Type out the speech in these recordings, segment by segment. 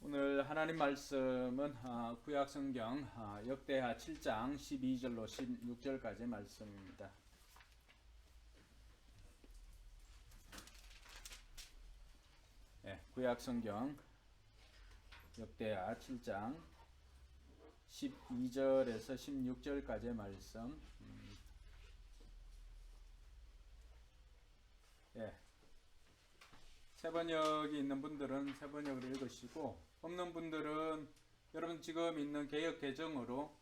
오늘 하나님 말씀은 구약성경 역대하 7장 12절로 16절까지 말씀입니다. 구약성경 역대하 7장 12절에서 16절까지의 말씀. 새 번역이 있는 분들은 새 번역을 읽으시고, 없는 분들은 여러분 지금 있는 개역 개정으로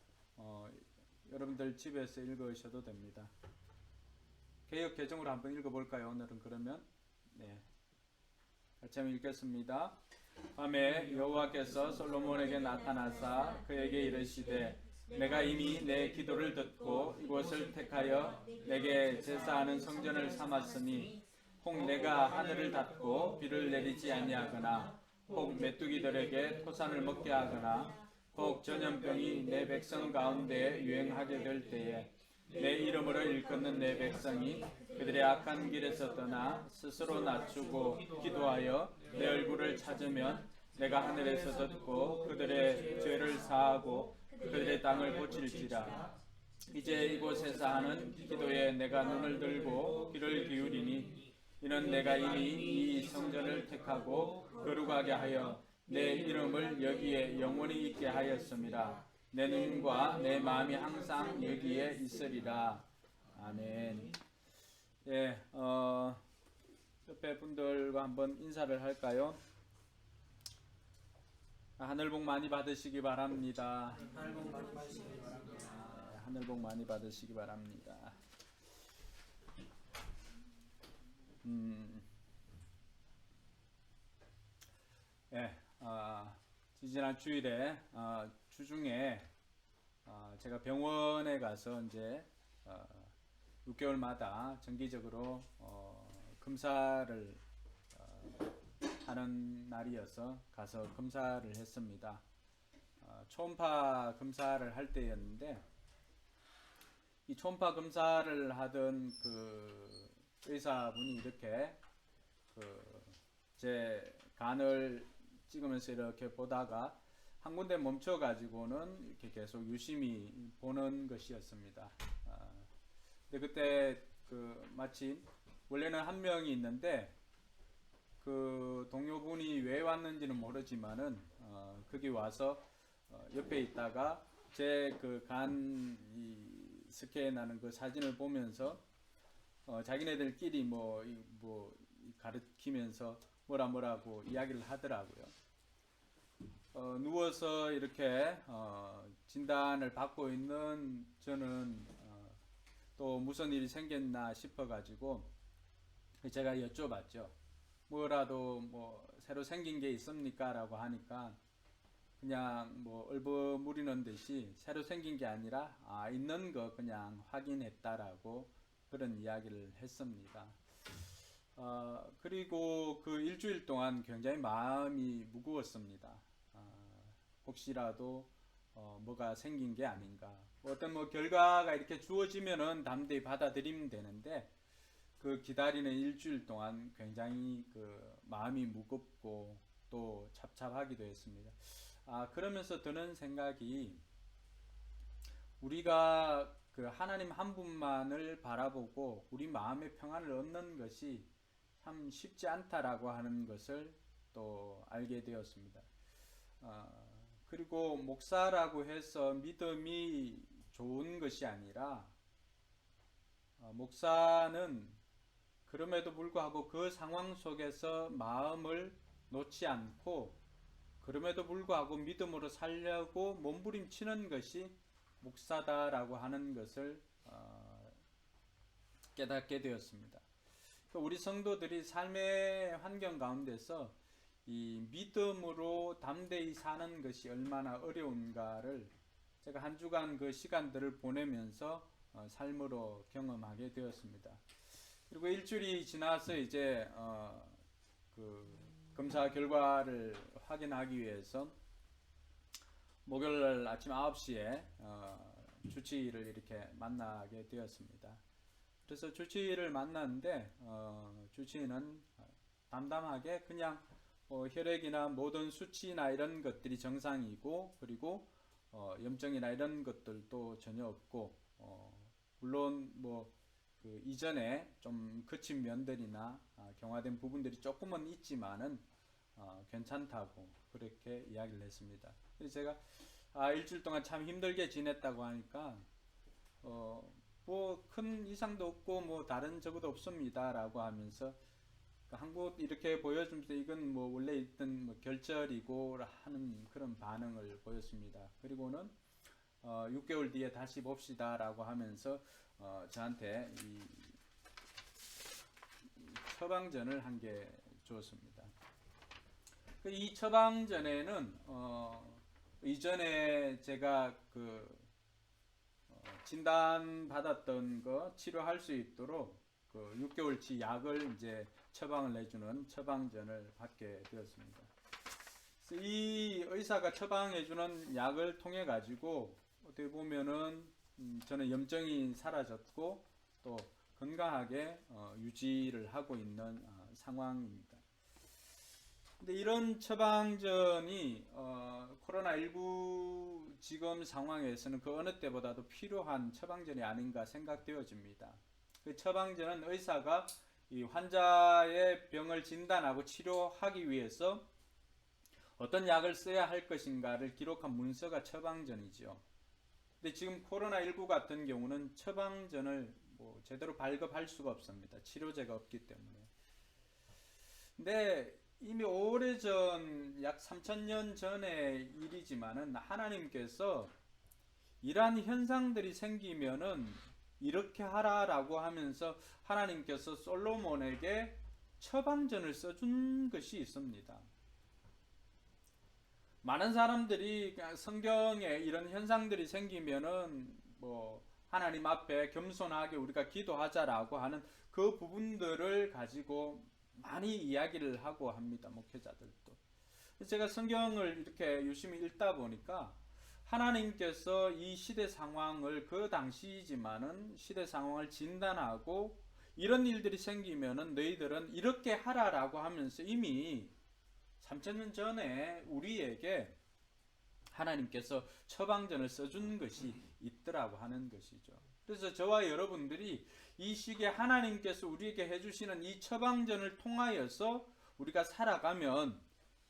여러분들 집에서 읽으셔도 됩니다. 개역 개정으로 한번 읽어볼까요? 오늘은 그러면 같이 한번 읽겠습니다. 밤에 여호와께서 솔로몬에게 나타나사 그에게 이르시되, 내가 이미 내 기도를 듣고 이곳을 택하여 내게 제사하는 성전을 삼았으니 혹 내가 하늘을 닫고 비를 내리지 아니하거나 혹 메뚜기들에게 토산을 먹게 하거나 혹 전염병이 내 백성 가운데 유행하게 될 때에 내 이름으로 일컫는 내 백성이 그들의 악한 길에서 떠나 스스로 낮추고 기도하여 내 얼굴을 찾으면 내가 하늘에서 듣고 그들의 죄를 사하고 그들의 땅을 고칠지라. 이제 이곳에서 하는 기도에 내가 눈을 들고 귀를 기울이니 이는 내가 이미 이 성전을 택하고 거룩하게 하여 내 이름을 여기에 영원히 있게 하였습니다. 내 눈과 내 마음이 항상 여기에 있으리라. 아멘. 옆에 분들과 한번 인사를 할까요? 하늘 복 많이 받으시기 바랍니다. 하늘 복 많이 받으시기 바랍니다. 하늘 복 많이 받으시기 바랍니다. 지지난 주일에 주중에 제가 병원에 가서 이제 6개월마다 정기적으로 검사를 하는 날이어서 가서 검사를 했습니다. 초음파 검사를 할 때였는데, 이 초음파 검사를 하던 그 의사분이 이렇게 제 간을 찍으면서 이렇게 보다가 한 군데 멈춰 가지고는 이렇게 계속 유심히 보는 것이었습니다. 근데 그때 마침 원래는 한 명이 있는데 그 동료분이 왜 왔는지는 모르지만은 거기 와서 옆에 있다가 제 그 간 스캔하는 그 사진을 보면서 자기네들끼리 뭐 가르치면서 뭐라고 이야기를 하더라고요. 누워서 이렇게 진단을 받고 있는 저는 또 무슨 일이 생겼나 싶어가지고 제가 여쭤봤죠. 뭐라도 새로 생긴 게 있습니까? 라고 하니까 그냥 얼버무리는 듯이 새로 생긴 게 아니라 있는 거 그냥 확인했다라고 그런 이야기를 했습니다. 그리고 그 일주일 동안 굉장히 마음이 무거웠습니다. 혹시라도 뭐가 생긴 게 아닌가. 어떤 결과가 이렇게 주어지면은 담대히 받아들이면 되는데, 그 기다리는 일주일 동안 굉장히 마음이 무겁고 또 잡잡하기도 했습니다. 그러면서 드는 생각이, 우리가 하나님 한 분만을 바라보고 우리 마음의 평안을 얻는 것이 참 쉽지 않다라고 하는 것을 또 알게 되었습니다. 그리고 목사라고 해서 믿음이 좋은 것이 아니라, 목사는 그럼에도 불구하고 그 상황 속에서 마음을 놓지 않고 그럼에도 불구하고 믿음으로 살려고 몸부림치는 것이 목사다라고 하는 것을 깨닫게 되었습니다. 우리 성도들이 삶의 환경 가운데서 이 믿음으로 담대히 사는 것이 얼마나 어려운가를 제가 한 주간 그 시간들을 보내면서 삶으로 경험하게 되었습니다. 그리고 일주일이 지나서 이제 검사 결과를 확인하기 위해서 목요일 아침 9시에 주치의를 이렇게 만나게 되었습니다. 그래서 주치의를 만났는데 주치의는 담담하게 그냥 혈액이나 모든 수치나 이런 것들이 정상이고, 그리고 염증이나 이런 것들도 전혀 없고, 물론 그 이전에 좀 거친 면들이나 경화된 부분들이 조금은 있지만은 괜찮다고 그렇게 이야기를 했습니다. 그래서 제가 일주일 동안 참 힘들게 지냈다고 하니까 뭐 큰 이상도 없고 뭐 다른 적도 없습니다라고 하면서 한국 이렇게 보여주면서 이건 뭐 원래 있던 뭐 결절이고 하는 그런 반응을 보였습니다. 그리고는 6개월 뒤에 다시 봅시다라고 하면서 저한테 이 처방전을 한 개 주었습니다. 이 처방전에는 이전에 제가 그 진단 받았던 거 치료할 수 있도록 그 6개월치 약을 이제 처방을 내주는 처방전을 받게 되었습니다. 그래서 이 의사가 처방해주는 약을 통해 가지고 어떻게 보면은 저는 염증이 사라졌고 또 건강하게 유지를 하고 있는 상황입니다. 근데 이런 처방전이 코로나19 지금 상황에서는 그 어느 때보다도 필요한 처방전이 아닌가 생각되어집니다. 그 처방전은 의사가 이 환자의 병을 진단하고 치료하기 위해서 어떤 약을 써야 할 것인가를 기록한 문서가 처방전이죠. 근데 지금 코로나19 같은 경우는 처방전을 뭐 제대로 발급할 수가 없습니다. 치료제가 없기 때문에. 근데 이미 오래전 약 3000년 전의 일이지만은 하나님께서 이러한 현상들이 생기면은 이렇게 하라라고 하면서 하나님께서 솔로몬에게 처방전을 써준 것이 있습니다. 많은 사람들이 그냥 성경에 이런 현상들이 생기면은 뭐 하나님 앞에 겸손하게 우리가 기도하자라고 하는 그 부분들을 가지고 많이 이야기를 하고 합니다. 목회자들도. 제가 성경을 이렇게 유심히 읽다 보니까 하나님께서 이 시대 상황을 그 당시이지만은 시대 상황을 진단하고 이런 일들이 생기면은 너희들은 이렇게 하라라고 하면서 이미 3000년 전에 우리에게 하나님께서 처방전을 써준 것이 있더라고 하는 것이죠. 그래서 저와 여러분들이 이 시기에 하나님께서 우리에게 해주시는 이 처방전을 통하여서 우리가 살아가면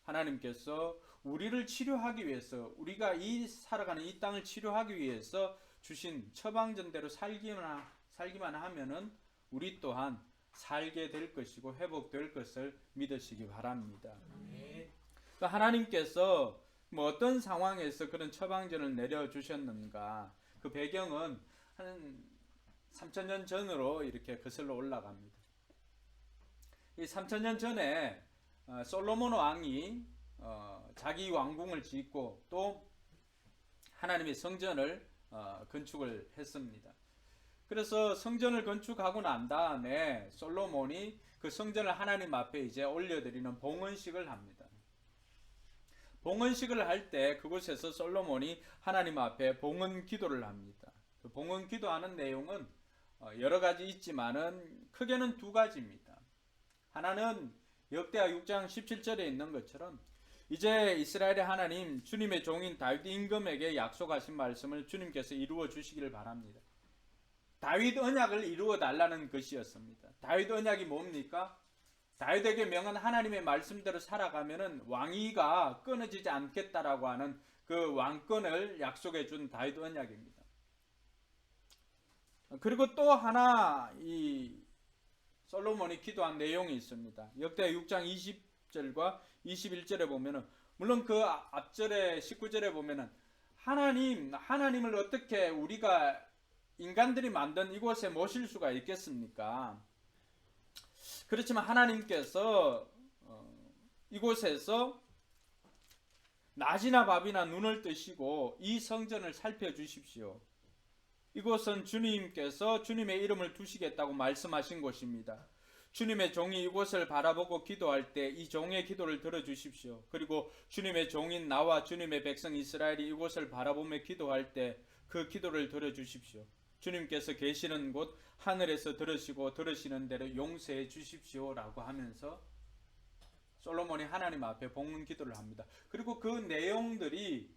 하나님께서 우리를 치료하기 위해서 우리가 이 살아가는 이 땅을 치료하기 위해서 주신 처방전대로 살기만 하면은 우리 또한 살게 될 것이고 회복될 것을 믿으시기 바랍니다. 그러니까 하나님께서 뭐 어떤 상황에서 그런 처방전을 내려주셨는가, 그 배경은 한 3000년 전으로 이렇게 거슬러 올라갑니다. 이 3000년 전에 솔로몬 왕이 자기 왕궁을 짓고 또 하나님의 성전을 건축을 했습니다. 그래서 성전을 건축하고 난 다음에 솔로몬이 그 성전을 하나님 앞에 이제 올려드리는 봉헌식을 합니다. 봉헌식을 할 때 그곳에서 솔로몬이 하나님 앞에 봉헌 기도를 합니다. 그 봉헌 기도하는 내용은 여러 가지 있지만은 크게는 두 가지입니다. 하나는 역대하 6장 17절에 있는 것처럼 이제 이스라엘의 하나님 주님의 종인 다윗 임금에게 약속하신 말씀을 주님께서 이루어 주시기를 바랍니다. 다윗 언약을 이루어 달라는 것이었습니다. 다윗 언약이 뭡니까? 다윗에게 명한 하나님의 말씀대로 살아가면은 왕위가 끊어지지 않겠다라고 하는 그 왕권을 약속해 준 다윗 언약입니다. 그리고 또 하나 이 솔로몬이 기도한 내용이 있습니다. 역대 6장 20절과 21절에 보면은 물론 그 앞절에 19절에 보면은 하나님을 어떻게 우리가 인간들이 만든 이곳에 모실 수가 있겠습니까? 그렇지만 하나님께서 이곳에서 낮이나 밤이나 눈을 뜨시고 이 성전을 살펴주십시오. 이곳은 주님께서 주님의 이름을 두시겠다고 말씀하신 곳입니다. 주님의 종이 이곳을 바라보고 기도할 때 이 종의 기도를 들어주십시오. 그리고 주님의 종인 나와 주님의 백성 이스라엘이 이곳을 바라보며 기도할 때 그 기도를 들어주십시오. 주님께서 계시는 곳 하늘에서 들으시고 들으시는 대로 용서해 주십시오라고 하면서 솔로몬이 하나님 앞에 봉헌 기도를 합니다. 그리고 그 내용들이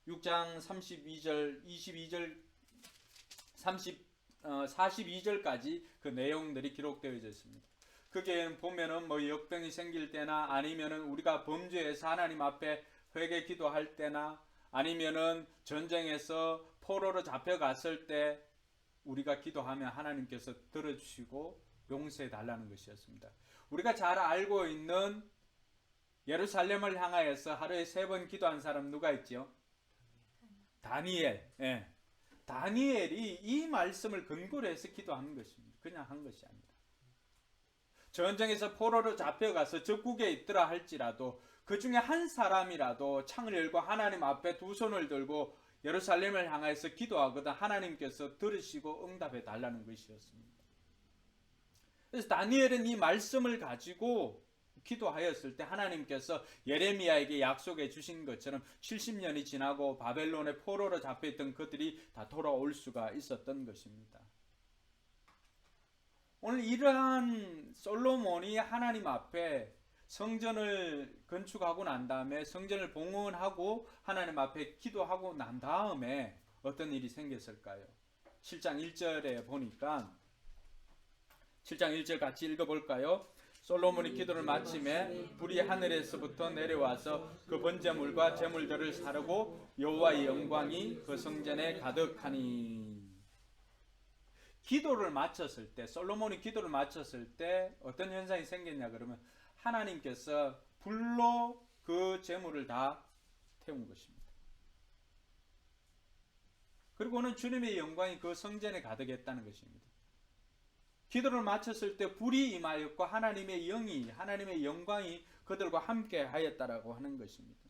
6장 32절, 22절, 42절까지 그 내용들이 기록되어 있습니다. 거기에 보면은 뭐 역병이 생길 때나 아니면은 우리가 범죄해서 하나님 앞에 회개 기도할 때나 아니면은 전쟁에서 포로로 잡혀갔을 때 우리가 기도하면 하나님께서 들어주시고 용서해 달라는 것이었습니다. 우리가 잘 알고 있는 예루살렘을 향하여서 하루에 3번 기도한 사람 누가 있죠? 다니엘. 예. 다니엘이 이 말씀을 근거로 해서 기도한 것입니다. 그냥 한 것이 아니다. 전쟁에서 포로로 잡혀가서 적국에 있더라 할지라도 그 중에 한 사람이라도 창을 열고 하나님 앞에 두 손을 들고 예루살렘을 향해서 기도하거든 하나님께서 들으시고 응답해 달라는 것이었습니다. 그래서 다니엘은 이 말씀을 가지고 기도하였을 때 하나님께서 예레미야에게 약속해 주신 것처럼 70년이 지나고 바벨론의 포로로 잡혀있던 그들이 다 돌아올 수가 있었던 것입니다. 오늘 이러한 솔로몬이 하나님 앞에 성전을 건축하고 난 다음에 성전을 봉헌하고 하나님 앞에 기도하고 난 다음에 어떤 일이 생겼을까요? 7장 1절에 보니까 7장 1절 같이 읽어볼까요? 솔로몬이 기도를 마침에 불이 하늘에서부터 내려와서 그 번제물과 제물들을 사르고 여호와의 영광이 그 성전에 가득하니. 기도를 마쳤을 때, 솔로몬이 기도를 마쳤을 때 어떤 현상이 생겼냐 그러면 하나님께서 불로 그 제물을 다 태운 것입니다. 그리고는 주님의 영광이 그 성전에 가득했다는 것입니다. 기도를 마쳤을 때 불이 임하였고 하나님의 영이, 하나님의 영광이 그들과 함께 하였다라고 하는 것입니다.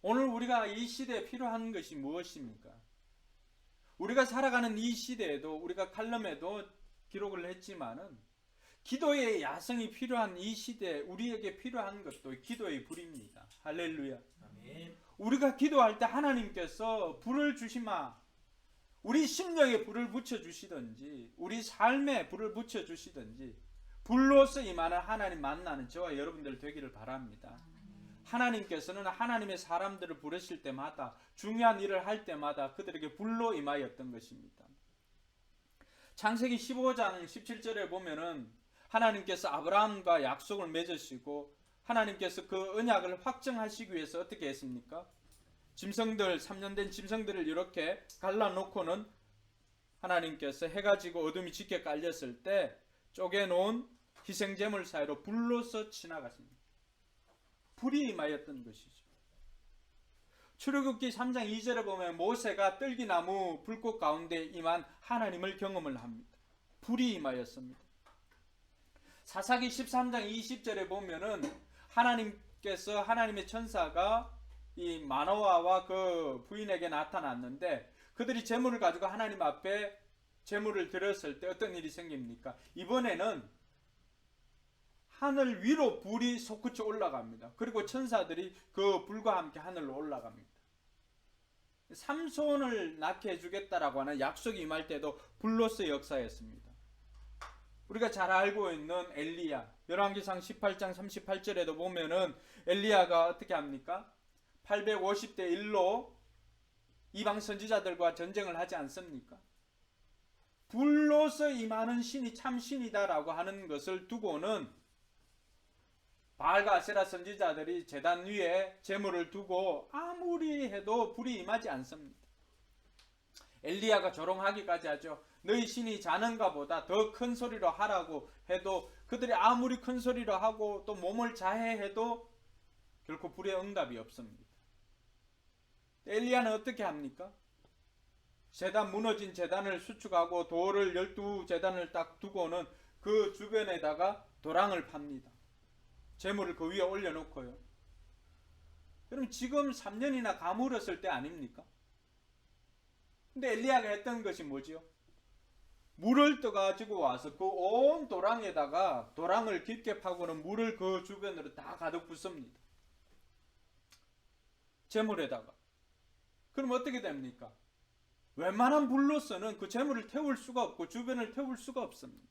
오늘 우리가 이 시대에 필요한 것이 무엇입니까? 우리가 살아가는 이 시대에도 우리가 칼럼에도 기록을 했지만은 기도의 야성이 필요한 이 시대에 우리에게 필요한 것도 기도의 불입니다. 할렐루야. 아멘. 우리가 기도할 때 하나님께서 불을 주시마, 우리 심령에 불을 붙여주시든지 우리 삶에 불을 붙여주시든지 불로서 임하는 하나님 만나는 저와 여러분들 되기를 바랍니다. 하나님께서는 하나님의 사람들을 부르실 때마다 중요한 일을 할 때마다 그들에게 불로 임하였던 것입니다. 창세기 15장 17절에 보면은 하나님께서 아브라함과 약속을 맺으시고 하나님께서 그 언약을 확정하시기 위해서 어떻게 했습니까? 짐승들, 3년 된 짐승들을 이렇게 갈라놓고는 하나님께서 해가 지고 어둠이 짙게 깔렸을 때 쪼개놓은 희생제물 사이로 불로서 지나갔습니다. 불이 임하였던 것이죠. 출애굽기 3장 2절에 보면 모세가 떨기나무 불꽃 가운데 임한 하나님을 경험을 합니다. 불이 임하였습니다. 사사기 13장 20절에 보면은 하나님께서 하나님의 천사가 이 마노아와 그 부인에게 나타났는데 그들이 제물을 가지고 하나님 앞에 제물을 드렸을 때 어떤 일이 생깁니까? 이번에는 하늘 위로 불이 솟구쳐 올라갑니다. 그리고 천사들이 그 불과 함께 하늘로 올라갑니다. 삼손을 낳게 해주겠다라고 하는 약속이 임할 때도 불로서 역사였습니다. 우리가 잘 알고 있는 엘리야, 열왕기상 18장 38절에도 보면은 엘리야가 어떻게 합니까? 850대 1로 이방 선지자들과 전쟁을 하지 않습니까? 불로서 임하는 신이 참 신이다라고 하는 것을 두고는 바알과 아세라 선지자들이 제단 위에 제물을 두고 아무리 해도 불이 임하지 않습니다. 엘리야가 조롱하기까지 하죠. 너희 신이 자는가 보다 더 큰 소리로 하라고 해도 그들이 아무리 큰 소리로 하고 또 몸을 자해해도 결코 불의 응답이 없습니다. 엘리야는 어떻게 합니까? 제단 무너진 제단을 수축하고 돌을 12제단을 딱 두고는 그 주변에다가 도랑을 팝니다. 재물을 그 위에 올려놓고요. 그럼 지금 3년이나 가물었을 때 아닙니까? 근데 엘리야가 했던 것이 뭐지요? 물을 떠가지고 와서 그 온 도랑에다가 도랑을 깊게 파고는 물을 그 주변으로 다 가득 붓습니다. 재물에다가. 그럼 어떻게 됩니까? 웬만한 불로서는 그 재물을 태울 수가 없고 주변을 태울 수가 없습니다.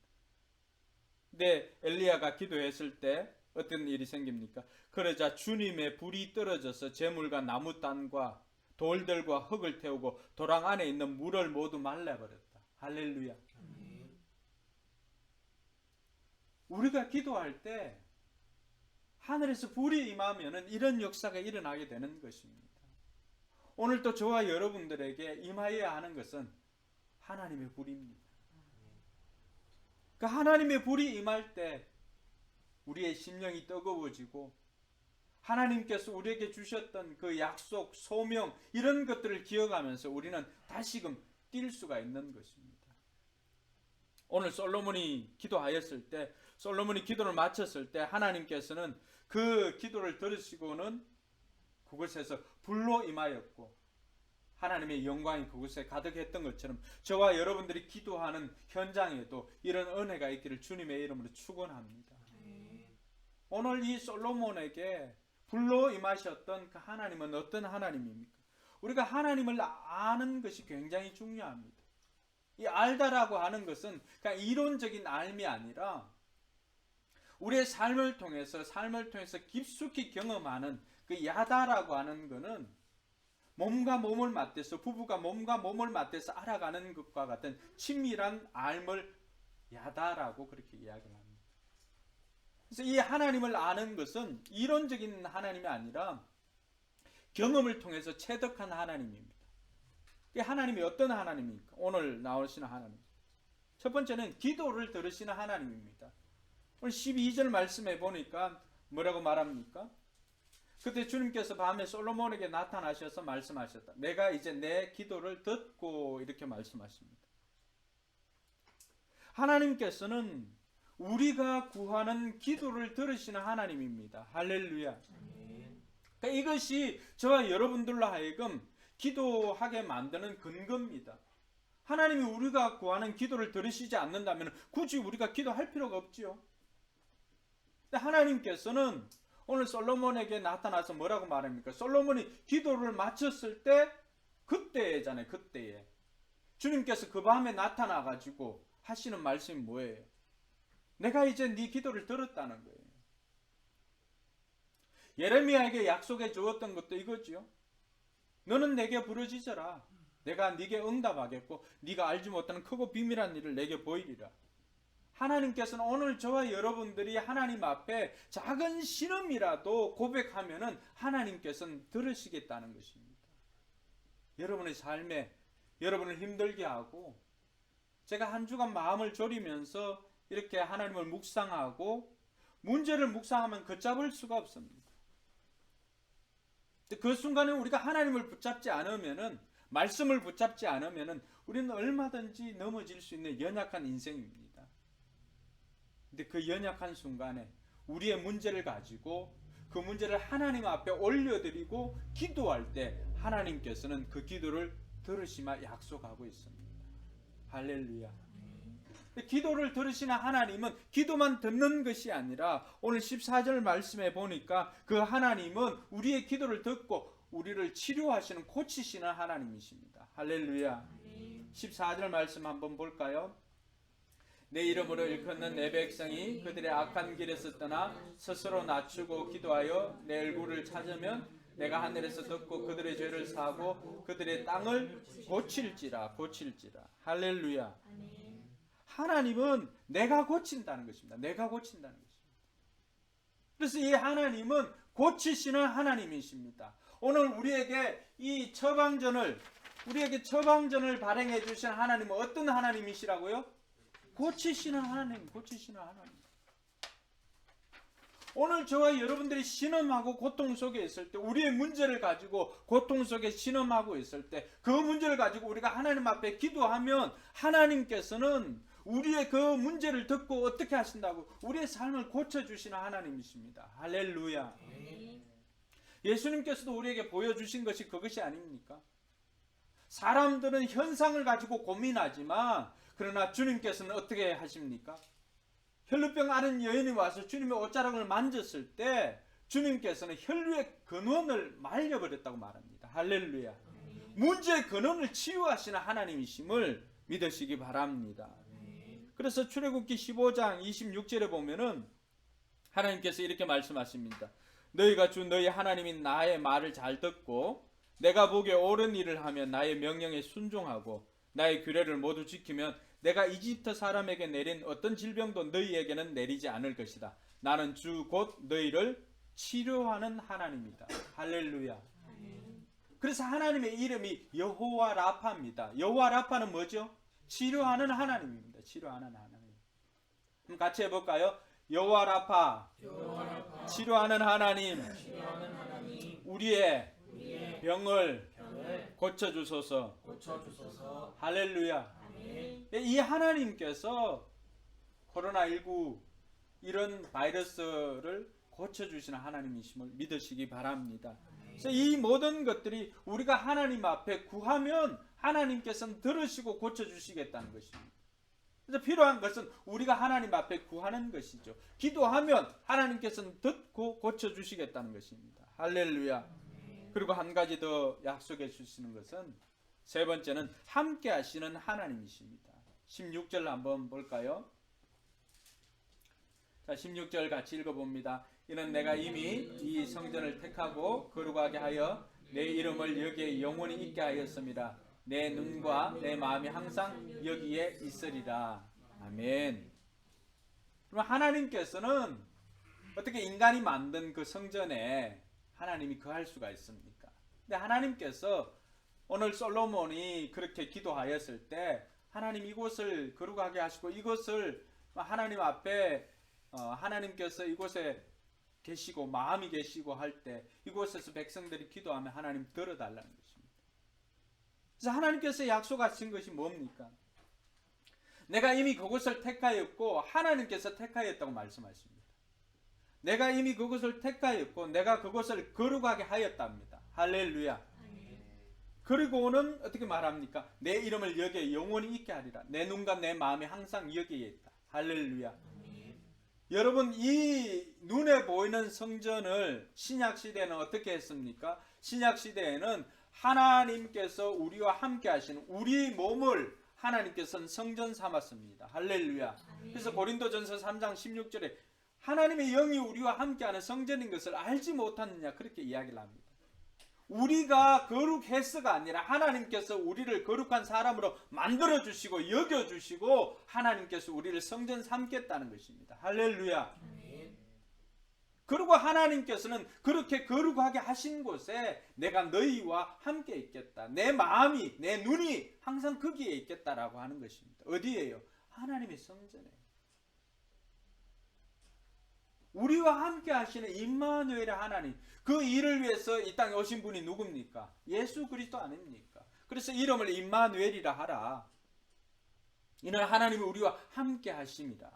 근데 엘리야가 기도했을 때 어떤 일이 생깁니까? 그러자 주님의 불이 떨어져서 재물과 나무단과 돌들과 흙을 태우고 도랑 안에 있는 물을 모두 말라버렸다. 할렐루야. 우리가 기도할 때 하늘에서 불이 임하면은 이런 역사가 일어나게 되는 것입니다. 오늘 또 저와 여러분들에게 임하여야 하는 것은 하나님의 불입니다. 그 하나님의 불이 임할 때 우리의 심령이 뜨거워지고 하나님께서 우리에게 주셨던 그 약속, 소명 이런 것들을 기억하면서 우리는 다시금 뛸 수가 있는 것입니다. 오늘 솔로몬이 기도하였을 때, 솔로몬이 기도를 마쳤을 때 하나님께서는 그 기도를 들으시고는 그곳에서 불로 임하였고 하나님의 영광이 그곳에 가득했던 것처럼 저와 여러분들이 기도하는 현장에도 이런 은혜가 있기를 주님의 이름으로 축원합니다. 오늘 이 솔로몬에게 불로 임하셨던 그 하나님은 어떤 하나님입니까? 우리가 하나님을 아는 것이 굉장히 중요합니다. 이 알다라고 하는 것은 그냥 이론적인 알미 아니라 우리의 삶을 통해서 깊숙이 경험하는 그 야다라고 하는 것은 몸과 몸을 맞대서 부부가 몸과 몸을 맞대서 알아가는 것과 같은 친밀한 알을 야다라고 그렇게 이야기를 합니다. 그래서 이 하나님을 아는 것은 이론적인 하나님이 아니라 경험을 통해서 체득한 하나님입니다. 이 하나님이 어떤 하나님입니까? 오늘 나오시는 하나님. 첫 번째는 기도를 들으시는 하나님입니다. 오늘 12절 말씀에 보니까 뭐라고 말합니까? 그때 주님께서 밤에 솔로몬에게 나타나셔서 말씀하셨다. 내가 이제 내 기도를 듣고 이렇게 말씀하십니다. 하나님께서는 우리가 구하는 기도를 들으시는 하나님입니다. 할렐루야. 그러니까 이것이 저와 여러분들로 하여금 기도하게 만드는 근거입니다. 하나님이 우리가 구하는 기도를 들으시지 않는다면 굳이 우리가 기도할 필요가 없지요. 근데 하나님께서는 오늘 솔로몬에게 나타나서 뭐라고 말합니까? 솔로몬이 기도를 마쳤을 때 그때잖아요. 그때에 주님께서 그 밤에 나타나 가지고 하시는 말씀이 뭐예요? 내가 이제 네 기도를 들었다는 거예요. 예레미야에게 약속해 주었던 것도 이거지요. 너는 내게 부르짖어라. 내가 네게 응답하겠고 네가 알지 못하는 크고 비밀한 일을 내게 보이리라. 하나님께서는 오늘 저와 여러분들이 하나님 앞에 작은 신음이라도 고백하면은 하나님께서는 들으시겠다는 것입니다. 여러분의 삶에 여러분을 힘들게 하고 제가 한 주간 마음을 졸이면서 이렇게 하나님을 묵상하고 문제를 묵상하면 걷잡을 수가 없습니다. 그 순간에 우리가 하나님을 붙잡지 않으면은 말씀을 붙잡지 않으면은 우리는 얼마든지 넘어질 수 있는 연약한 인생입니다. 근데 그 연약한 순간에 우리의 문제를 가지고 그 문제를 하나님 앞에 올려드리고 기도할 때 하나님께서는 그 기도를 들으시마 약속하고 있습니다. 할렐루야. 기도를 들으시는 하나님은 기도만 듣는 것이 아니라 오늘 14절 말씀에 보니까 그 하나님은 우리의 기도를 듣고 우리를 치료하시는 고치시는 하나님이십니다. 할렐루야. 14절 말씀 한번 볼까요? 내 이름으로 일컫는 내 백성이 그들의 악한 길에서 떠나 스스로 낮추고 기도하여 내 얼굴을 찾으면 내가 하늘에서 듣고 그들의 죄를 사하고 그들의 땅을 고칠지라. 할렐루야. 하나님은 내가 고친다는 것입니다. 내가 고친다는 것입니다. 그래서 이 하나님은 고치시는 하나님이십니다. 오늘 우리에게 이 처방전을 발행해 주신 하나님은 어떤 하나님이시라고요? 고치시는 하나님. 오늘 저와 여러분들이 신음하고 고통 속에 있을 때, 우리의 문제를 가지고 고통 속에 신음하고 있을 때, 그 문제를 가지고 우리가 하나님 앞에 기도하면 하나님께서는 우리의 그 문제를 듣고 어떻게 하신다고? 우리의 삶을 고쳐주시는 하나님이십니다. 할렐루야. 예수님께서도 우리에게 보여주신 것이 그것이 아닙니까? 사람들은 현상을 가지고 고민하지만 그러나 주님께서는 어떻게 하십니까? 혈루병 앓은 여인이 와서 주님의 옷자락을 만졌을 때 주님께서는 혈루의 근원을 말려버렸다고 말합니다. 할렐루야. 문제의 근원을 치유하시는 하나님이심을 믿으시기 바랍니다. 그래서 출애굽기 15장 26절에 보면은 하나님께서 이렇게 말씀하십니다. 너희가 주 너희 하나님인 나의 말을 잘 듣고 내가 보기에 옳은 일을 하면 나의 명령에 순종하고 나의 규례를 모두 지키면 내가 이집트 사람에게 내린 어떤 질병도 너희에게는 내리지 않을 것이다. 나는 주 곧 너희를 치료하는 하나님이다. 할렐루야. 그래서 하나님의 이름이 여호와 라파입니다. 여호와 라파는 뭐죠? 치료하는 하나님입니다. 치료하는 하나님. 그럼 같이 해볼까요? 여호와 라파, 치료하는 하나님, 우리의 병을 고쳐주소서. 할렐루야. 이 하나님께서 코로나19 이런 바이러스를 고쳐주시는 하나님이심을 믿으시기 바랍니다. 그래서 이 모든 것들이 우리가 하나님 앞에 구하면 하나님께서는 들으시고 고쳐주시겠다는 것입니다. 그래서 필요한 것은 우리가 하나님 앞에 구하는 것이죠. 기도하면 하나님께서는 듣고 고쳐주시겠다는 것입니다. 할렐루야. 그리고 한 가지 더 약속해 주시는 것은 세 번째는 함께 하시는 하나님이십니다. 16절 한번 볼까요? 자, 16절 같이 읽어봅니다. 이는 내가 이미 이 성전을 택하고 거룩하게 하여 내 이름을 여기에 영원히 있게 하였습니다. 내 눈과 내 마음이 항상 여기에 있으리라. 아멘. 그럼 하나님께서는 어떻게 인간이 만든 그 성전에 하나님이 거할 수가 있습니까? 근데 하나님께서 오늘 솔로몬이 그렇게 기도하였을 때 하나님 이곳을 거룩하게 하시고 이곳을 하나님 앞에 하나님께서 이곳에 계시고 마음이 계시고 할 때 이곳에서 백성들이 기도하면 하나님 들어달라는 것입니다. 그래서 하나님께서 약속하신 것이 뭡니까? 내가 이미 그곳을 택하였고 하나님께서 택하였다고 말씀하십니다. 내가 이미 그곳을 택하였고 내가 그곳을 거룩하게 하였답니다. 할렐루야. 그리고는 어떻게 말합니까? 내 이름을 여기에 영원히 있게 하리라. 내 눈과 내 마음이 항상 여기에 있다. 할렐루야. 여러분, 이 눈에 보이는 성전을 신약시대에는 어떻게 했습니까? 신약시대에는 하나님께서 우리와 함께 하시는 우리 몸을 하나님께서는 성전 삼았습니다. 할렐루야. 그래서 고린도전서 3장 16절에 하나님의 영이 우리와 함께하는 성전인 것을 알지 못하느냐 그렇게 이야기를 합니다. 우리가 거룩해서가 아니라 하나님께서 우리를 거룩한 사람으로 만들어주시고 여겨주시고 하나님께서 우리를 성전 삼겠다는 것입니다. 할렐루야. 그리고 하나님께서는 그렇게 거룩하게 하신 곳에 내가 너희와 함께 있겠다. 내 마음이 내 눈이 항상 거기에 있겠다라고 하는 것입니다. 어디에요? 하나님의 성전에. 우리와 함께 하시는 임마누엘의 하나님, 그 일을 위해서 이 땅에 오신 분이 누굽니까? 예수 그리스도 아닙니까? 그래서 이름을 임마누엘이라 하라. 이는 하나님이 우리와 함께 하심이라.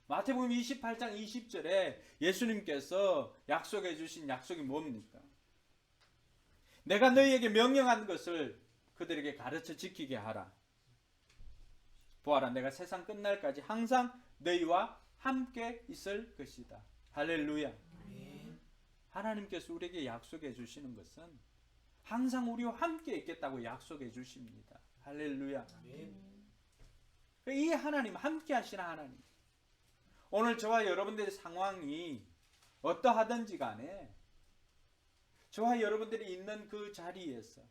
마태복음 28장 20절에 예수님께서 약속해 주신 약속이 뭡니까? 내가 너희에게 명령한 것을 그들에게 가르쳐 지키게 하라. 보아라, 내가 세상 끝날까지 항상 너희와 함께 있을 것이다. 할렐루야. 하나님께서 우리에게 약속해 주시는 것은 항상 우리와 함께 있겠다고 약속해 주십니다. 할렐루야. 이 하나님, 함께 하시는 하나님. 오늘 저와 여러분들의 상황이 어떠하든지 간에 저와 여러분들이 있는 그 자리에서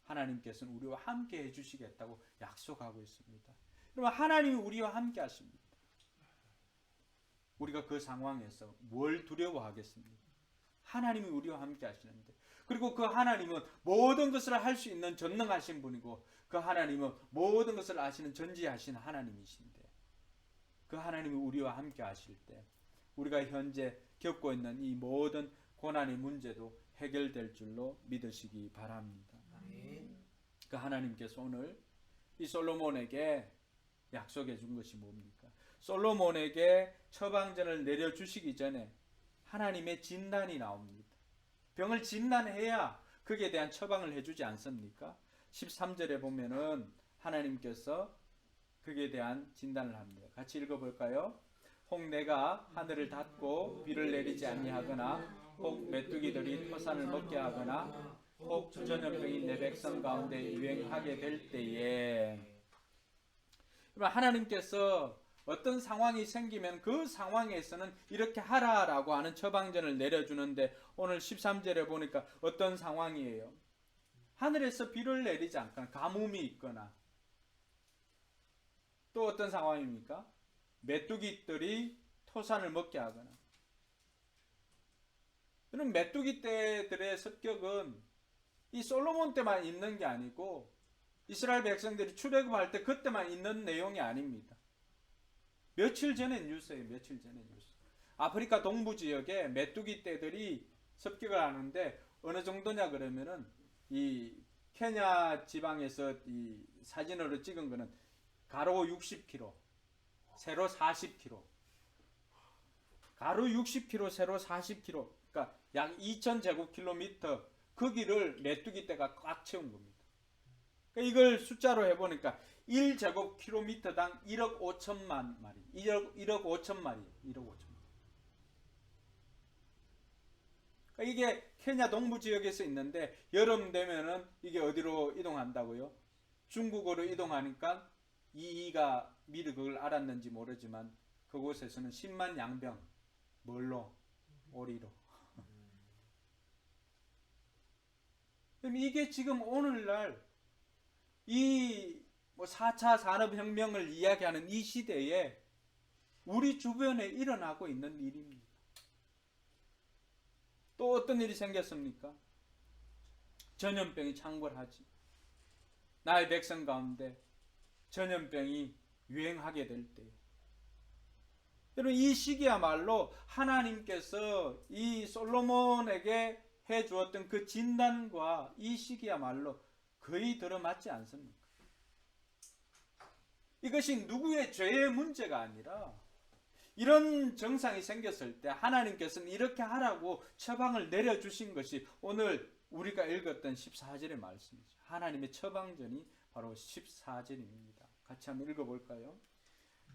하나님께서는 우리와 함께 해주시겠다고 약속하고 있습니다. 그러면 하나님이 우리와 함께 하십니다. 우리가 그 상황에서 뭘 두려워하겠습니까? 하나님이 우리와 함께 하시는데, 그리고 그 하나님은 모든 것을 할 수 있는 전능하신 분이고 그 하나님은 모든 것을 아시는 전지하신 하나님이신데, 그 하나님이 우리와 함께 하실 때 우리가 현재 겪고 있는 이 모든 고난의 문제도 해결될 줄로 믿으시기 바랍니다. 그 하나님께서 오늘 이 솔로몬에게 약속해 준 것이 뭡니까? 솔로몬에게 처방전을 내려주시기 전에 하나님의 진단이 나옵니다. 병을 진단해야 그에 대한 처방을 해주지 않습니까? 13절에 보면은 하나님께서 그에 대한 진단을 합니다. 같이 읽어볼까요? 혹 내가 하늘을 닫고 비를 내리지 아니하거나 혹 메뚜기들이 토산을 먹게 하거나 혹 전염병이 내 백성 가운데 유행하게 될 때에, 그러면 하나님께서 어떤 상황이 생기면 그 상황에서는 이렇게 하라라고 하는 처방전을 내려주는데 오늘 13절에 보니까 어떤 상황이에요? 하늘에서 비를 내리지 않거나 가뭄이 있거나 또 어떤 상황입니까? 메뚜기들이 토산을 먹게 하거나. 그럼 메뚜기 떼들의 습격은 이 솔로몬 때만 있는 게 아니고 이스라엘 백성들이 출애굽할 때 그때만 있는 내용이 아닙니다. 며칠 전의 뉴스예요. 며칠 전의 뉴스. 아프리카 동부 지역에 메뚜기 떼들이 습격을 하는데 어느 정도냐 그러면은 이 케냐 지방에서 이 사진으로 찍은 거는 가로 60km, 세로 40km. 가로 60km, 세로 40km. 그러니까 약 2000제곱킬로미터 거기를 메뚜기 떼가 꽉 채운 겁니다. 그러니까 이걸 숫자로 해보니까 1제곱킬로미터당 1억 5천만 마리. 1억 5천 마리. 1억 5천 마리. 그러니까 이게 케냐 동부 지역에서 있는데 여름 되면은 이게 어디로 이동한다고요? 중국으로 이동하니까 이가 미리 그걸 알았는지 모르지만 그곳에서는 10만 양병 뭘로? 오리로. 그럼 이게 지금 오늘날 이 4차 산업혁명을 이야기하는 이 시대에 우리 주변에 일어나고 있는 일입니다. 또 어떤 일이 생겼습니까? 전염병이 창궐하지. 나의 백성 가운데 전염병이 유행하게 될 때. 여러분 이 시기야말로 하나님께서 이 솔로몬에게 해 주었던 그 진단과 이 시기야말로 거의 들어맞지 않습니까? 이것이 누구의 죄의 문제가 아니라 이런 정상이 생겼을 때 하나님께서는 이렇게 하라고 처방을 내려주신 것이 오늘 우리가 읽었던 14절의 말씀이죠. 하나님의 처방전이 바로 14절입니다. 같이 한번 읽어볼까요?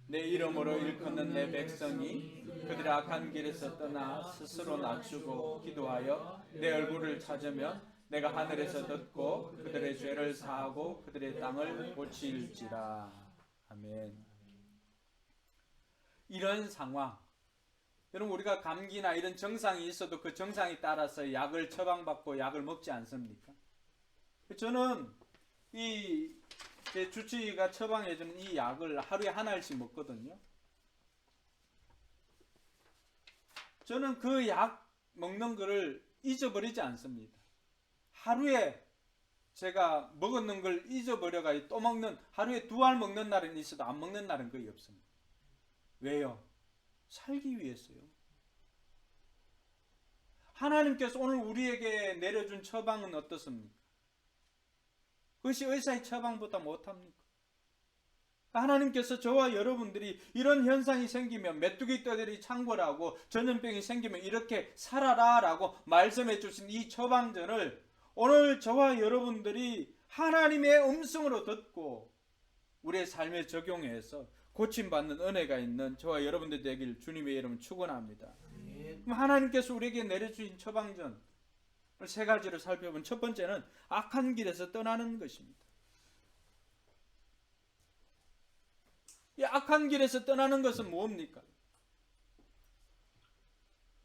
내 이름으로 일컫는 내 백성이 그들의 악한 길에서 떠나 스스로 낮추고 기도하여 내 얼굴을 찾으면 내가 하늘에서 듣고 그들의 죄를 사하고 그들의 땅을 고칠지라. 아멘. 이런 상황, 여러분 우리가 감기나 이런 증상이 있어도 그 증상에 따라서 약을 처방받고 약을 먹지 않습니까? 저는 제 주치의가 처방해주는 이 약을 하루에 한 알씩 먹거든요. 저는 그 약 먹는 거를 잊어버리지 않습니다. 하루에 제가 먹었는 걸 잊어버려가지고 또 먹는, 하루에 2알 먹는 날은 있어도 안 먹는 날은 거의 없습니다. 왜요? 살기 위해서요. 하나님께서 오늘 우리에게 내려준 처방은 어떻습니까? 그것이 의사의 처방보다 못합니까? 하나님께서 저와 여러분들이 이런 현상이 생기면 메뚜기 떼들이 창궐하고 전염병이 생기면 이렇게 살아라 라고 말씀해 주신 이 처방전을 오늘 저와 여러분들이 하나님의 음성으로 듣고 우리의 삶에 적용해서 고침받는 은혜가 있는 저와 여러분들 되길 주님의 이름으로 축원합니다. 그럼 하나님께서 우리에게 내려주신 처방전 3가지를 살펴본 첫 번째는 악한 길에서 떠나는 것입니다. 이 악한 길에서 떠나는 것은 뭡니까?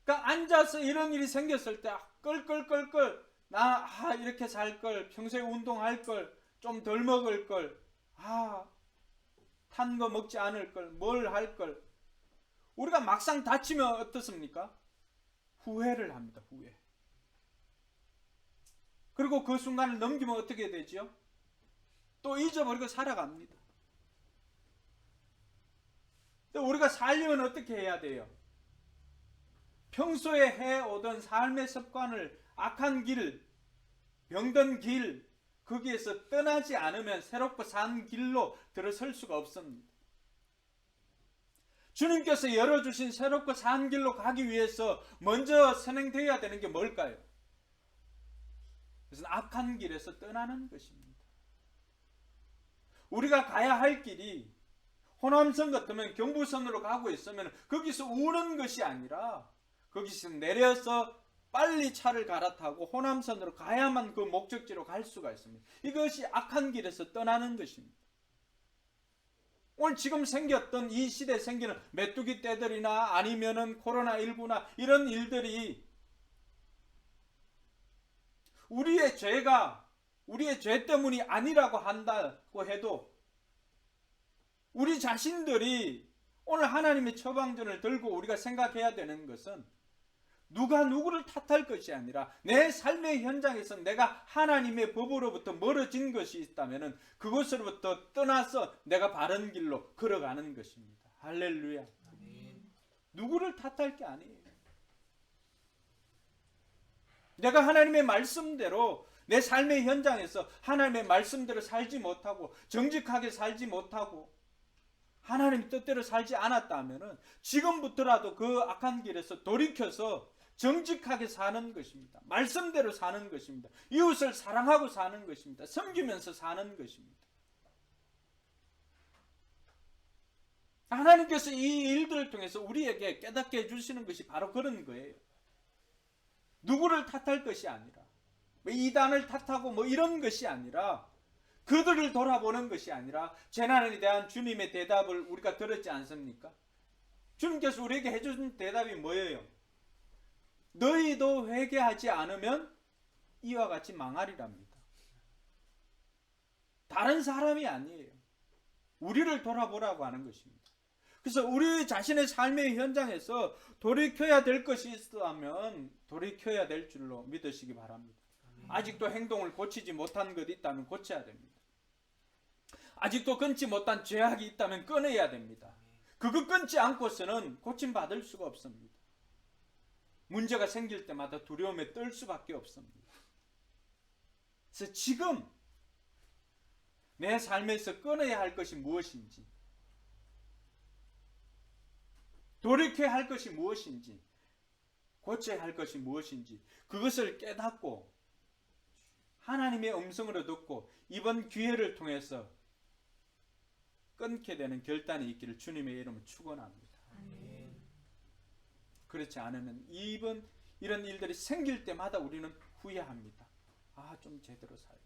그러니까 앉아서 이런 일이 생겼을 때 끌끌끌끌 나 이렇게 살 걸, 평소에 운동할 걸, 좀 덜 먹을 걸, 탄 거 먹지 않을 걸, 뭘 할 걸. 우리가 막상 다치면 어떻습니까? 후회를 합니다. 후회. 그리고 그 순간을 넘기면 어떻게 되죠? 또 잊어버리고 살아갑니다. 우리가 살려면 어떻게 해야 돼요? 평소에 해오던 삶의 습관을 악한 길, 병든 길, 거기에서 떠나지 않으면 새롭고 산 길로 들어설 수가 없습니다. 주님께서 열어주신 새롭고 산 길로 가기 위해서 먼저 선행되어야 되는 게 뭘까요? 그것은 악한 길에서 떠나는 것입니다. 우리가 가야 할 길이 호남선 같으면 경부선으로 가고 있으면 거기서 우는 것이 아니라 거기서 내려서 빨리 차를 갈아타고 호남선으로 가야만 그 목적지로 갈 수가 있습니다. 이것이 악한 길에서 떠나는 것입니다. 오늘 지금 생겼던 이 시대에 생기는 메뚜기 떼들이나 아니면은 코로나19나 이런 일들이 우리의 죄 때문이 아니라고 한다고 해도 우리 자신들이 오늘 하나님의 처방전을 들고 우리가 생각해야 되는 것은 누가 누구를 탓할 것이 아니라 내 삶의 현장에서 내가 하나님의 법으로부터 멀어진 것이 있다면 그것으로부터 떠나서 내가 바른 길로 걸어가는 것입니다. 할렐루야. 누구를 탓할 게 아니에요. 내가 하나님의 말씀대로 내 삶의 현장에서 하나님의 말씀대로 살지 못하고 정직하게 살지 못하고 하나님 뜻대로 살지 않았다면 지금부터라도 그 악한 길에서 돌이켜서 정직하게 사는 것입니다. 말씀대로 사는 것입니다. 이웃을 사랑하고 사는 것입니다. 섬기면서 사는 것입니다. 하나님께서 이 일들을 통해서 우리에게 깨닫게 해주시는 것이 바로 그런 거예요. 누구를 탓할 것이 아니라 이단을 탓하고 이런 것이 아니라 그들을 돌아보는 것이 아니라 재난에 대한 주님의 대답을 우리가 들었지 않습니까? 주님께서 우리에게 해주신 대답이 뭐예요? 너희도 회개하지 않으면 이와 같이 망하리랍니다. 다른 사람이 아니에요. 우리를 돌아보라고 하는 것입니다. 그래서 우리 자신의 삶의 현장에서 돌이켜야 될 것이 있다면 돌이켜야 될 줄로 믿으시기 바랍니다. 아직도 행동을 고치지 못한 것 있다면 고쳐야 됩니다. 아직도 끊지 못한 죄악이 있다면 끊어야 됩니다. 그거 끊지 않고서는 고침받을 수가 없습니다. 문제가 생길 때마다 두려움에 떨 수밖에 없습니다. 그래서 지금 내 삶에서 끊어야 할 것이 무엇인지, 돌이켜야 할 것이 무엇인지, 고쳐야 할 것이 무엇인지 그것을 깨닫고 하나님의 음성으로 듣고 이번 기회를 통해서 끊게 되는 결단이 있기를 주님의 이름으로 축원합니다. 그렇지 않으면 이런 일들이 생길 때마다 우리는 후회합니다. 좀 제대로 살까.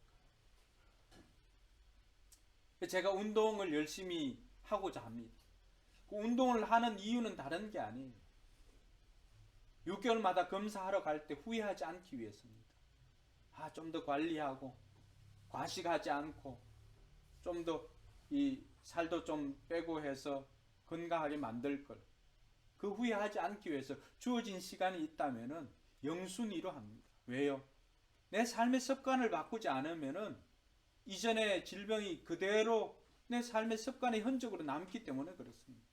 제가 운동을 열심히 하고자 합니다. 그 운동을 하는 이유는 다른 게 아니에요. 6개월마다 검사하러 갈 때 후회하지 않기 위해서입니다. 좀 더 관리하고 과식하지 않고 좀 더 이 살도 좀 빼고 해서 건강하게 만들 걸. 그 후회하지 않기 위해서 주어진 시간이 있다면은 영순위로 합니다. 왜요? 내 삶의 습관을 바꾸지 않으면은 이전의 질병이 그대로 내 삶의 습관의 흔적으로 남기 때문에 그렇습니다.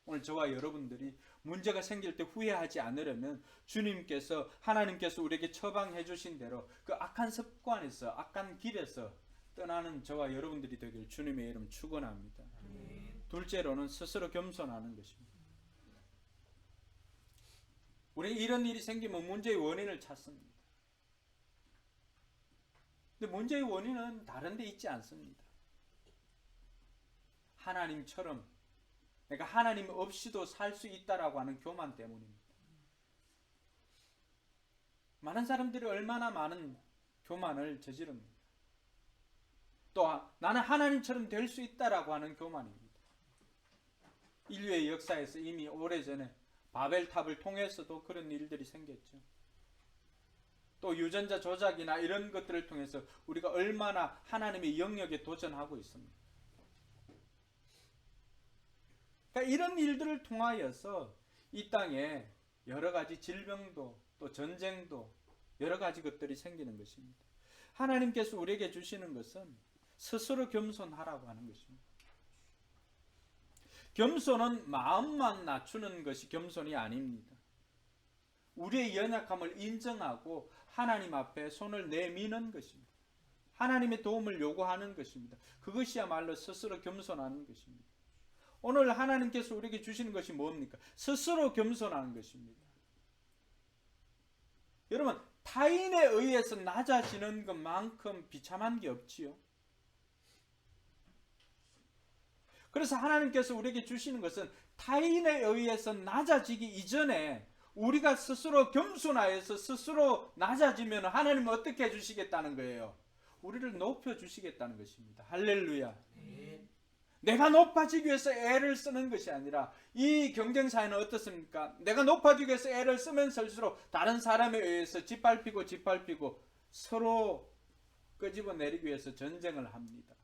오늘 저와 여러분들이 문제가 생길 때 후회하지 않으려면 주님께서 하나님께서 우리에게 처방해 주신 대로 그 악한 습관에서 악한 길에서 떠나는 저와 여러분들이 되길 주님의 이름 축원합니다. 둘째로는 스스로 겸손하는 것입니다. 우리 이런 일이 생기면 문제의 원인을 찾습니다. 근데 문제의 원인은 다른 데 있지 않습니다. 하나님처럼 내가 하나님 없이도 살 수 있다라고 하는 교만 때문입니다. 많은 사람들이 얼마나 많은 교만을 저지릅니다. 또 나는 하나님처럼 될 수 있다라고 하는 교만입니다. 인류의 역사에서 이미 오래전에 바벨탑을 통해서도 그런 일들이 생겼죠. 또 유전자 조작이나 이런 것들을 통해서 우리가 얼마나 하나님의 영역에 도전하고 있습니다. 그러니까 이런 일들을 통하여서 이 땅에 여러 가지 질병도 또 전쟁도 여러 가지 것들이 생기는 것입니다. 하나님께서 우리에게 주시는 것은 스스로 겸손하라고 하는 것입니다. 겸손은 마음만 낮추는 것이 겸손이 아닙니다. 우리의 연약함을 인정하고 하나님 앞에 손을 내미는 것입니다. 하나님의 도움을 요구하는 것입니다. 그것이야말로 스스로 겸손하는 것입니다. 오늘 하나님께서 우리에게 주시는 것이 뭡니까? 스스로 겸손하는 것입니다. 여러분, 타인에 의해서 낮아지는 것만큼 비참한 게 없지요. 그래서 하나님께서 우리에게 주시는 것은 타인에 의해서 낮아지기 이전에 우리가 스스로 겸손하여서 스스로 낮아지면 하나님은 어떻게 해주시겠다는 거예요? 우리를 높여주시겠다는 것입니다. 할렐루야. 내가 높아지기 위해서 애를 쓰는 것이 아니라 이 경쟁사회는 어떻습니까? 내가 높아지기 위해서 애를 쓰면 쓸수록 다른 사람에 의해서 짓밟히고 서로 끄집어내리기 위해서 전쟁을 합니다.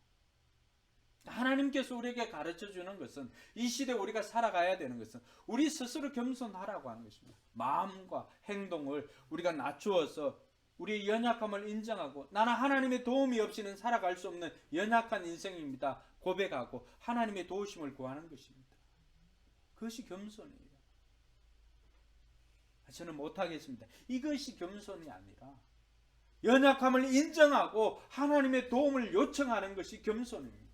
하나님께서 우리에게 가르쳐주는 것은 이 시대에 우리가 살아가야 되는 것은 우리 스스로 겸손하라고 하는 것입니다. 마음과 행동을 우리가 낮추어서 우리의 연약함을 인정하고 나는 하나님의 도움이 없이는 살아갈 수 없는 연약한 인생입니다. 고백하고 하나님의 도우심을 구하는 것입니다. 그것이 겸손이에요. 저는 못하겠습니다. 이것이 겸손이 아니라 연약함을 인정하고 하나님의 도움을 요청하는 것이 겸손입니다.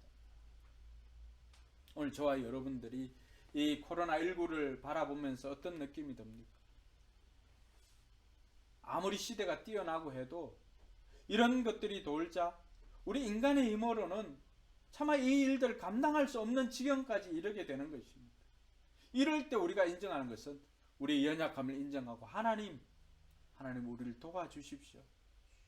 오늘 저와 여러분들이 이 코로나19를 바라보면서 어떤 느낌이 듭니까? 아무리 시대가 뛰어나고 해도 이런 것들이 돌자 우리 인간의 힘으로는 차마 이 일들을 감당할 수 없는 지경까지 이르게 되는 것입니다. 이럴 때 우리가 인정하는 것은 우리의 연약함을 인정하고 하나님 우리를 도와주십시오.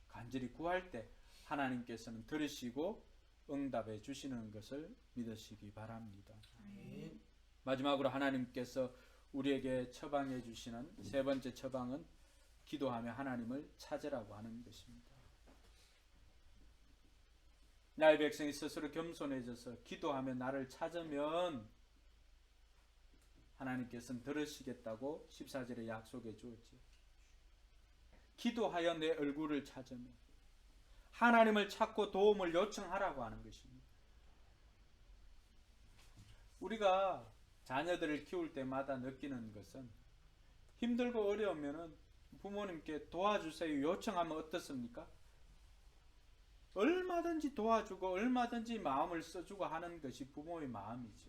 간절히 구할 때 하나님께서는 들으시고 응답해 주시는 것을 믿으시기 바랍니다. 마지막으로 하나님께서 우리에게 처방해 주시는 세 번째 처방은 기도하며 하나님을 찾으라고 하는 것입니다. 나의 백성이 스스로 겸손해져서 기도하며 나를 찾으면 하나님께서는 들으시겠다고 14절에 약속해 주었죠. 기도하여 내 얼굴을 찾으면 하나님을 찾고 도움을 요청하라고 하는 것입니다. 우리가 자녀들을 키울 때마다 느끼는 것은 힘들고 어려우면은 부모님께 도와주세요 요청하면 어떻습니까? 얼마든지 도와주고 얼마든지 마음을 써주고 하는 것이 부모의 마음이죠.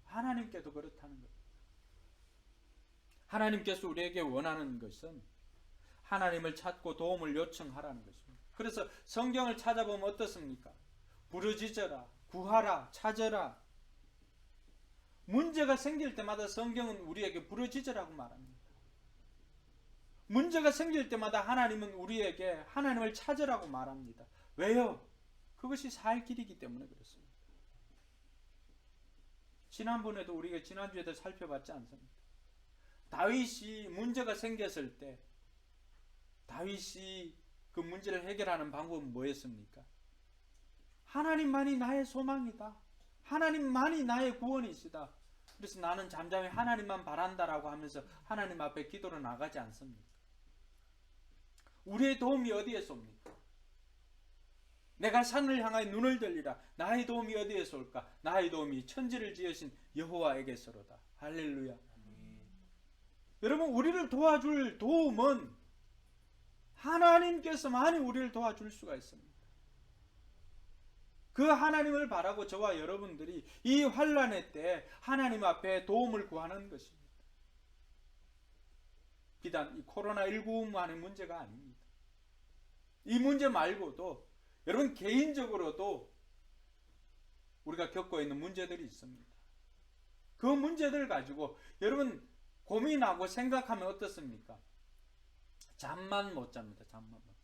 하나님께도 그렇다는 겁니다. 하나님께서 우리에게 원하는 것은 하나님을 찾고 도움을 요청하라는 것입니다. 그래서 성경을 찾아보면 어떻습니까? 부르짖어라, 구하라, 찾아라. 문제가 생길 때마다 성경은 우리에게 부르짖으라고 말합니다. 문제가 생길 때마다 하나님은 우리에게 하나님을 찾으라고 말합니다. 왜요? 그것이 살 길이기 때문에 그렇습니다. 지난번에도 우리가 지난주에도 살펴봤지 않습니까? 다윗이 문제가 생겼을 때 다윗이 그 문제를 해결하는 방법은 뭐였습니까? 하나님만이 나의 소망이다. 하나님만이 나의 구원이시다. 그래서 나는 잠잠히 하나님만 바란다라고 하면서 하나님 앞에 기도로 나가지 않습니까? 우리의 도움이 어디에서 옵니까? 내가 산을 향하여 눈을 들리라. 나의 도움이 어디에서 올까? 나의 도움이 천지를 지으신 여호와에게서로다. 할렐루야. 여러분, 우리를 도와줄 도움은 하나님께서만이 우리를 도와줄 수가 있습니다. 그 하나님을 바라고 저와 여러분들이 이 환난의 때 하나님 앞에 도움을 구하는 것입니다. 비단 이 코로나19만의 문제가 아닙니다. 이 문제 말고도 여러분 개인적으로도 우리가 겪고 있는 문제들이 있습니다. 그 문제들 가지고 여러분 고민하고 생각하면 어떻습니까? 잠만 못 잡니다. 잠만 못 잡니다.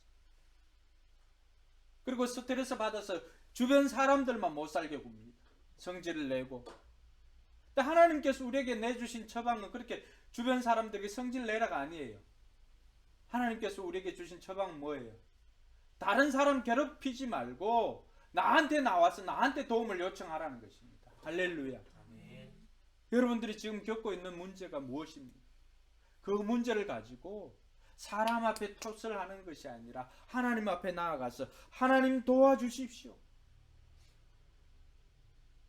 그리고 스트레스 받아서 주변 사람들만 못 살게 굽니다. 성질을 내고. 근데 하나님께서 우리에게 내주신 처방은 그렇게 주변 사람들에게 성질 내라가 아니에요. 하나님께서 우리에게 주신 처방은 뭐예요? 다른 사람 괴롭히지 말고 나한테 나와서 나한테 도움을 요청하라는 것입니다. 할렐루야. 아멘. 여러분들이 지금 겪고 있는 문제가 무엇입니까? 그 문제를 가지고 사람 앞에 토스를 하는 것이 아니라 하나님 앞에 나아가서 하나님 도와주십시오.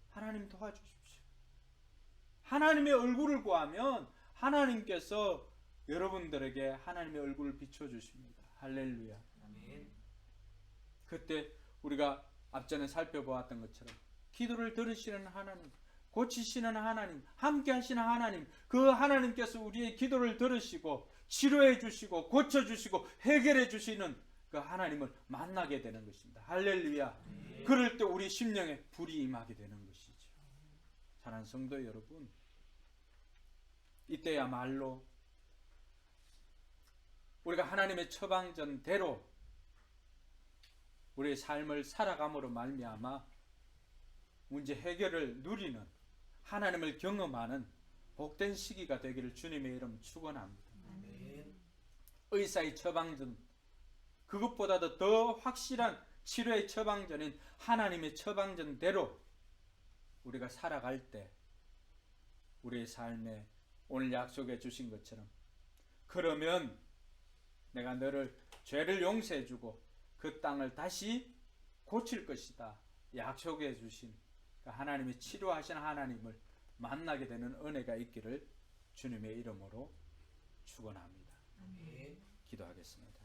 하나님 도와주십시오. 하나님의 얼굴을 구하면 하나님께서 여러분들에게 하나님의 얼굴을 비춰주십니다. 할렐루야. 아멘. 그때 우리가 앞전에 살펴보았던 것처럼 기도를 들으시는 하나님, 고치시는 하나님, 함께 하시는 하나님, 그 하나님께서 우리의 기도를 들으시고 치료해 주시고 고쳐 주시고 해결해 주시는 그 하나님을 만나게 되는 것입니다. 할렐루야. 네. 그럴 때 우리 심령에 불이 임하게 되는 것이죠. 사랑하는 성도 여러분, 이때야말로 우리가 하나님의 처방전대로 우리의 삶을 살아감으로 말미암아 문제 해결을 누리는 하나님을 경험하는 복된 시기가 되기를 주님의 이름 축원합니다. 아멘. 의사의 처방전, 그것보다도 더 확실한 치료의 처방전인 하나님의 처방전대로 우리가 살아갈 때 우리의 삶에 오늘 약속해 주신 것처럼, 그러면 내가 너를 죄를 용서해 주고 그 땅을 다시 고칠 것이다 약속해 주신 하나님의 치료하신 하나님을 만나게 되는 은혜가 있기를 주님의 이름으로 축원합니다. 아멘. 기도하겠습니다.